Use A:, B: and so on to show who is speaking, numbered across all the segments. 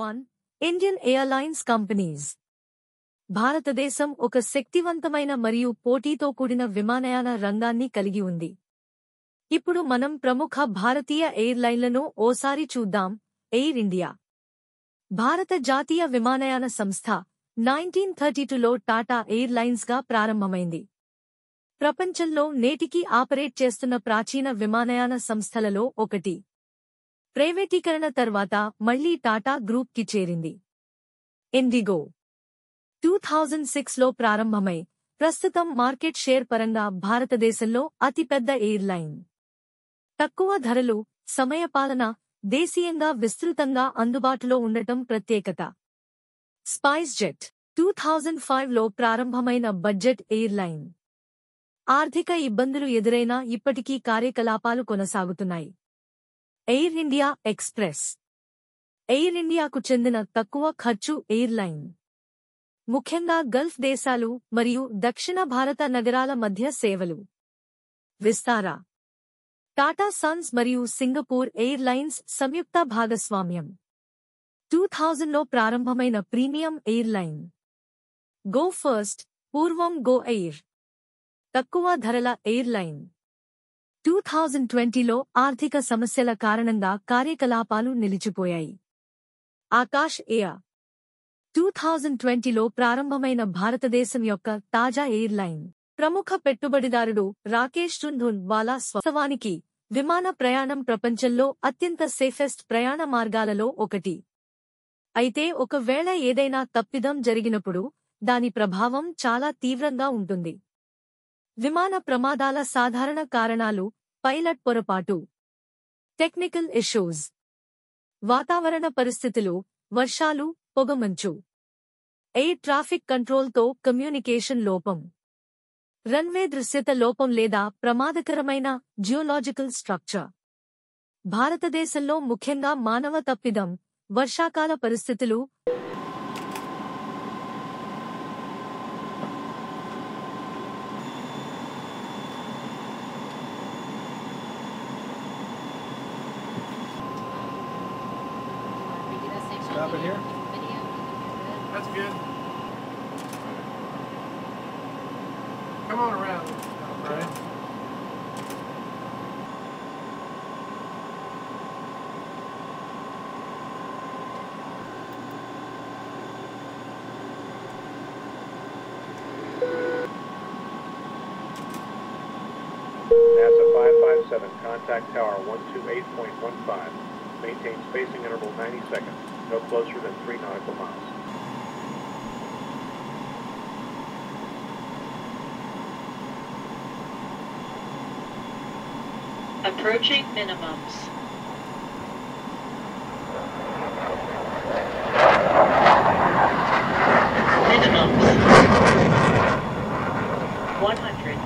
A: 1. Indian airlines companies. భారతదేశం ఒక శక్తివంతమైన మరియు పోటీతో కూడిన విమానయాన రంగాన్ని కలిగి ఉంది. ఇప్పుడు మనం ప్రముఖ భారతీయ ఎయిర్లైన్లను ఓసారి చూద్దాం. ఎయిర్ ఇండియా భారత జాతీయ విమానయాన సంస్థ 1932లో టాటా ఎయిర్లైన్స్గా ప్రారంభమైంది. ప్రపంచంలో నేటికీ ఆపరేట్ చేస్తున్న ప్రాచీన విమానయాన సంస్థలలో ఒకటి. ప్రైవేటీకరణ తర్వాత మళ్లీ టాటా గ్రూప్కి చేరింది. ఇండిగో 2006లో ప్రారంభమై ప్రస్తుతం మార్కెట్ షేర్ పరంగా భారతదేశంలో అతిపెద్ద ఎయిర్లైన్. తక్కువ ధరలు, సమయపాలన, దేశీయంగా విస్తృతంగా అందుబాటులో ఉండటం ప్రత్యేకత. స్పైస్ జెట్ 2005లో ప్రారంభమైన బడ్జెట్ ఎయిర్లైన్. ఆర్థిక ఇబ్బందులు ఎదురైనా ఇప్పటికీ కార్యకలాపాలు కొనసాగుతున్నాయి. ఎయిర్ ఇండియా ఎక్స్ప్రెస్ ఎయిర్ ఇండియాకు చెందిన తక్కువ ఖర్చు ఎయిర్లైన్. ముఖ్యంగా గల్ఫ్ దేశాలు మరియు దక్షిణ భారత నగరాల మధ్య సేవలు. విస్తారా టాటా సన్స్ మరియు సింగపూర్ ఎయిర్లైన్స్ సంయుక్త భాగస్వామ్యం. 2000లో ప్రారంభమైన ప్రీమియం ఎయిర్లైన్. గో ఫస్ట్ పూర్వం గో ఎయిర్ తక్కువ ధరల ఎయిర్లైన్. 2020లో ఆర్థిక సమస్యల కారణంగా కార్యకలాపాలు నిలిచిపోయాయి. ఆకాష్ ఎయిర్ 2020లో ప్రారంభమైన భారతదేశం యొక్క తాజా ఎయిర్లైన్. ప్రముఖ పెట్టుబడిదారుడు రాకేష్ జున్ఝున్వాలా వాస్తవానికి విమాన ప్రయాణం ప్రపంచంలో అత్యంత సేఫెస్ట్ ప్రయాణ మార్గాలలో ఒకటి. అయితే ఒకవేళ ఏదైనా తప్పిదం జరిగినప్పుడు దాని ప్రభావం చాలా తీవ్రంగా ఉంటుంది. విమాన ప్రమాదాల సాధారణ కారణాలు: పైలట్ పొరపాటు, టెక్నికల్ ఇష్యూస్, వాతావరణ పరిస్థితులు, వర్షాలు, పొగమంచు, ఎయిర్ ట్రాఫిక్ కంట్రోల్తో కమ్యూనికేషన్ లోపం, రన్వే దృశ్యత లోపం లేదా ప్రమాదకరమైన జియోలాజికల్ స్ట్రక్చర్. భారతదేశంలో ముఖ్యంగా మానవ తప్పిదం, వర్షాకాల పరిస్థితులు,
B: Stop it here. That's good. Come on around. All right.
C: NASA 557, contact tower 128.15. Maintain spacing interval 90 seconds. No closer than 3 nautical miles.
D: Approaching minimums. Minimums. 100.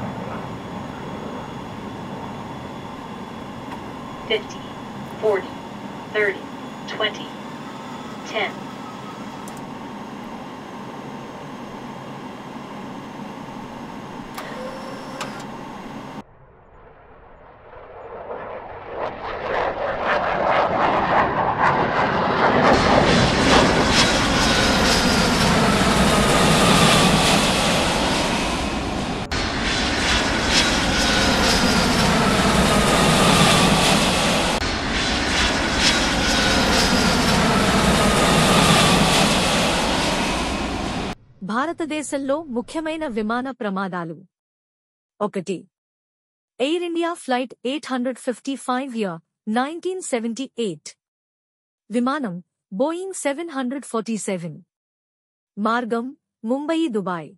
D: 50. 40. 30, 20, 10.
A: భారతదేశంలో ముఖ్యమైన విమాన ప్రమాదాలు. 1. Air India flight 855 year 1978. విమానం బోయింగ్ 747. మార్గం ముంబయి దుబాయ్.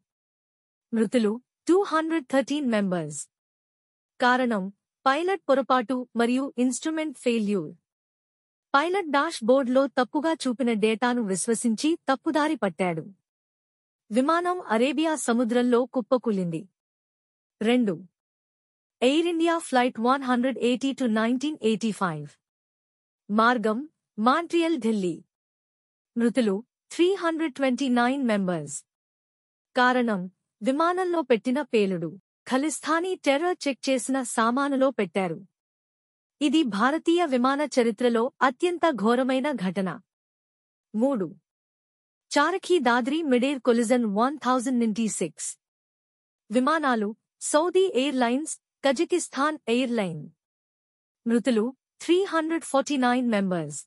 A: మృతులు 213 members. కారణం pilot పొరపాటు మరియు ఇన్స్ట్రుమెంట్ ఫెయిల్యూర్. పైలట్ డాష్ బోర్డ్లో తప్పుగా చూపిన డేటాను విశ్వసించి తప్పుదారి పట్టాడు. విమానం అరేబియా సముద్రంలో కుప్పకూలింది. 2. Air India flight 180 1985. మార్గం మాంట్రియల్ ఢిల్లీ. మృతులు 329 మెంబర్స్. కారణం విమానంలో పెట్టిన పేలుడు. ఖలిస్తానీ టెర్రర్ చెక్ చేసిన సామానులో పెట్టారు. ఇది భారతీయ విమాన చరిత్రలో అత్యంత ఘోరమైన ఘటన. 3. చారఖీ దాద్రి మిడేర్ కొలిజన్ 1096. విమానాలు సౌదీ ఎయిర్లైన్స్, కజకిస్తాన్ ఎయిర్లైన్. మృతులు 349 మెంబర్స్.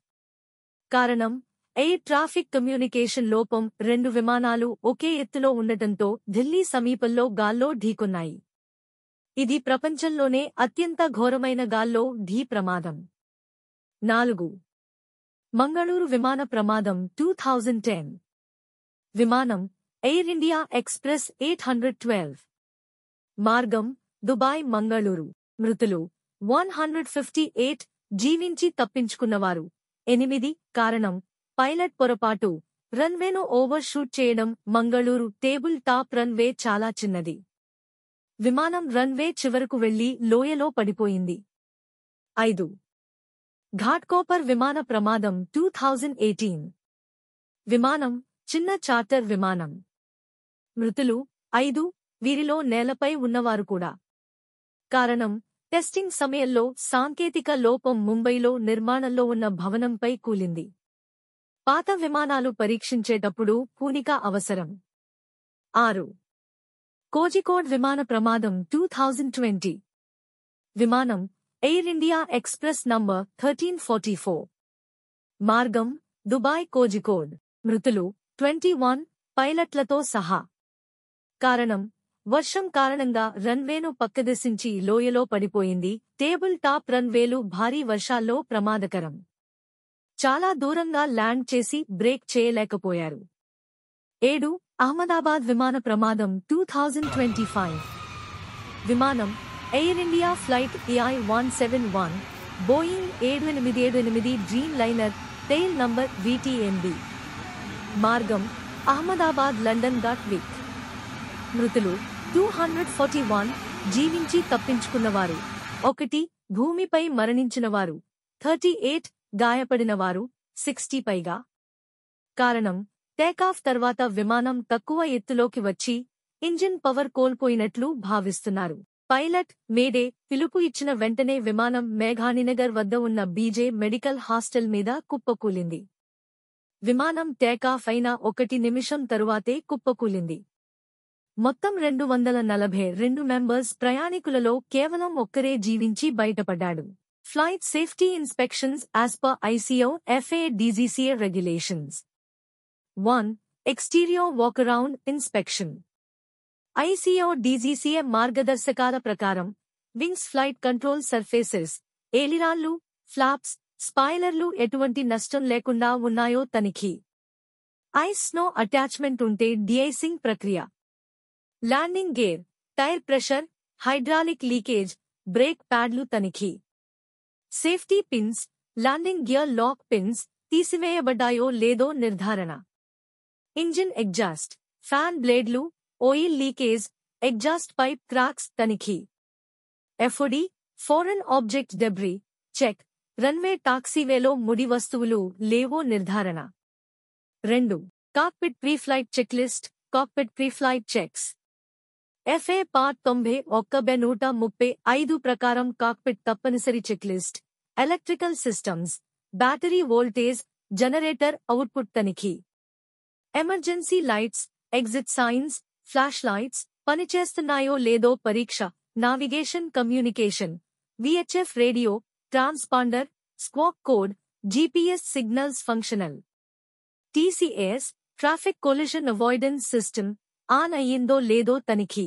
A: కారణం ఎయిర్ ట్రాఫిక్ కమ్యూనికేషన్ లోపం. 2 విమానాలు ఒకే ఎత్తులో ఉండటంతో ఢిల్లీ సమీపంలో గాల్లో ఢీకొన్నాయి. ఇది ప్రపంచంలోనే అత్యంత ఘోరమైన గాల్లో ఢీ ప్రమాదం. 4. మంగళూరు విమాన ప్రమాదం 2010. విమానం ఎయిర్ ఇండియా ఎక్స్ప్రెస్ 812. మార్గం దుబాయ్ మంగళూరు. మృతులు 158. జీవించి తప్పించుకున్నవారు 8. కారణం పైలట్ పొరపాటు. రన్వేను ఓవర్ షూట్ చేయడం. మంగళూరు టేబుల్ టాప్ రన్వే చాలా చిన్నది. విమానం రన్వే చివరకు వెళ్లి లోయలో పడిపోయింది. 5. ఘాట్కోపర్ విమాన ప్రమాదం 2018. విమానం చిన్న చార్టర్ విమానం. మృతులు 5. వీరిలో నేలపై ఉన్నవారు కూడా. కారణం టెస్టింగ్ సమయంలో సాంకేతిక లోపం. ముంబైలో నిర్మాణంలో ఉన్న భవనంపై కూలింది. పాత విమానాలు పరీక్షించేటప్పుడు పూనిక అవసరం. 6. కోజికోడ్ విమాన ప్రమాదం 2020. విమానం ఎయిర్ ఇండియా ఎక్స్ప్రెస్ నంబర్ 1344. మార్గం దుబాయ్ కోజికోడ్. మృతులు 21 పైలట్లతో సహా. కారణం వర్షం కారణంగా రన్వేను పక్కదిశించి లోయలో పడిపోయింది. టేబుల్ టాప్ రన్వేలు భారీ వర్షాల్లో ప్రమాదకరం. చాలా దూరంగా ల్యాండ్ చేసి బ్రేక్ చేయలేకపోయారు. 7. అహ్మదాబాద్ విమాన ప్రమాదం 2025. విమానం air India flight EI-171, Boeing 787 dream liner, tail number VTMB. మార్గం అహ్మదాబాద్ లండన్ గాట్విక్. మృతులు 241. జీవించి తప్పించుకున్నవారు 1. భూమిపై మరణించినవారు 38. గాయపడినవారు 60 పైగా. కారణం టేకాఫ్ తర్వాత విమానం తక్కువ ఎత్తులోకి వచ్చి ఇంజిన్ పవర్ కోల్పోయినట్లు భావిస్తున్నారు. పైలట్ మేడే పిలుపు ఇచ్చిన వెంటనే విమానం మేఘాణినగర్ వద్ద ఉన్న బీజే మెడికల్ హాస్టల్ మీద కుప్పకూలింది. విమానం టేకాఫ్ అయిన 1 నిమిషం తరువాతే కుప్పకూలింది. మొత్తం 242 మెంబర్స్ ప్రయాణికులలో కేవలం ఒక్కరే జీవించి బయటపడ్డాడు. Flight safety inspections as per ICAO FAA DGCA regulations. 1. Exterior walk-around inspection. ICAO DGCA మార్గదర్శకాల ప్రకారం వింగ్స్ ఫ్లైట్ కంట్రోల్ సర్ఫేసెస్, ఏలిరాన్లు, ఫ్లాప్స్, స్పాయిలర్లు ఎటువంటి నష్టం లేకుండా ఉన్నాయో తనిఖీ. ఐస్ స్నో అటాచ్మెంట్ ఉంటే డీఐసింగ్ ప్రక్రియ. Landing gear, tyre pressure, hydraulic leakage, brake ప్యాడ్లు తనిఖీ. Safety pins, landing gear lock pins తీసివేయబడ్డాయో లేదో నిర్ధారణ. ఇంజిన్ ఎగ్జాస్ట్, ఫ్యాన్ బ్లేడ్లు, oil leakage, exhaust pipe cracks తనిఖీ. FOD, foreign object debris check, runway టాక్సీవేలో ముడి వస్తువులు లేవో నిర్ధారణ. 2. Cockpit preflight checklist, cockpit preflight checks. FA part 91/135 ప్రకారం కాక్పిట్ తప్పనిసరి checklist. Electrical systems, battery voltage, generator output తనిఖీ. Emergency lights, exit signs, flash lights పనిచేస్తున్నాయో లేదో పరీక్ష. Navigation communication, VHF radio, transponder, squawk code, GPS signals functional. TCAS, traffic collision avoidance system on అయ్యిందో లేదో తనిఖీ.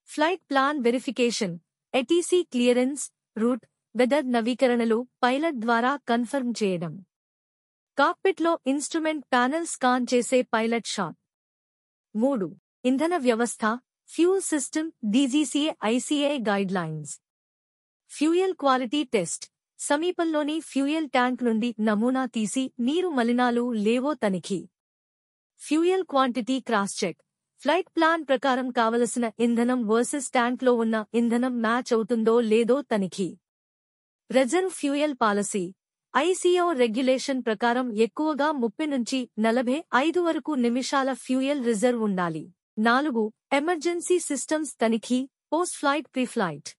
A: Flight plan verification, ATC clearance, route, weather నవీకరణలు pilot ద్వారా confirm చేయడం. కాక్పిట్లో instrument panel scan చేసే పైలట్ షాట్. 3. ఇంధన వ్యవస్థ, fuel system, DGCA ICAO guidelines. Fuel quality test, సమీపంలోని ఫ్యూయల్ ట్యాంక్ నుండి నమూనా తీసి నీరు మలినాలు లేవో తనిఖీ. Fuel quantity cross check, flight plan ప్రకారం కావలసిన ఇంధనం వర్సెస్ ట్యాంక్లో ఉన్న ఇంధనం మ్యాచ్ అవుతుందో లేదో తనిఖీ. Reserve fuel policy, ICAO regulation ప్రకారం ఎక్కువగా 30 నుంచి 45 వరకు నిమిషాల ఫ్యూయల్ రిజర్వ్ ఉండాలి. 4. ఎమర్జెన్సీ సిస్టమ్స్ తనిఖీ, post flight preflight.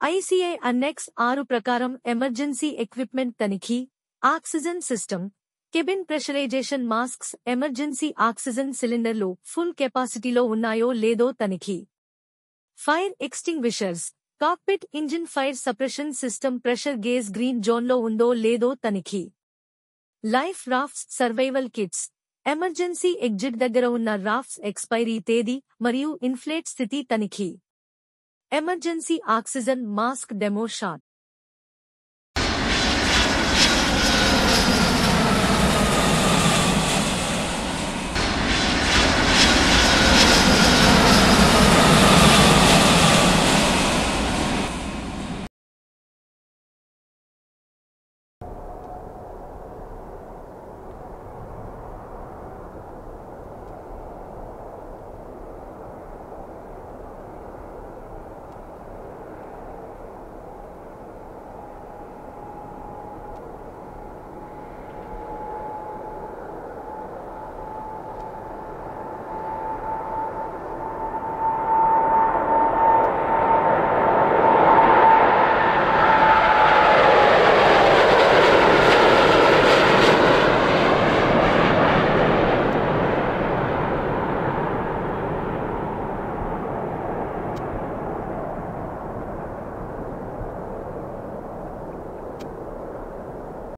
A: ICAO Annex 6 ప్రకారం ఎమర్జెన్సీ ఎక్విప్మెంట్ తనిఖీ, oxygen system, cabin pressurisation masks emergency oxygen సిలిండర్లు ఫుల్ కెపాసిటీలో ఉన్నాయో లేదో తనిఖీ. Fire extinguishers, cockpit engine fire suppression system pressure gauge green జోన్లో ఉందో లేదో తనిఖీ. Life rafts survival kits, emergency exit దగ్గర ఉన్న రాఫ్ట్స్ ఎక్స్పైరీ తేదీ మరియు ఇన్ఫ్లేట్ స్థితి తనిఖీ. Emergency oxygen mask demo shot.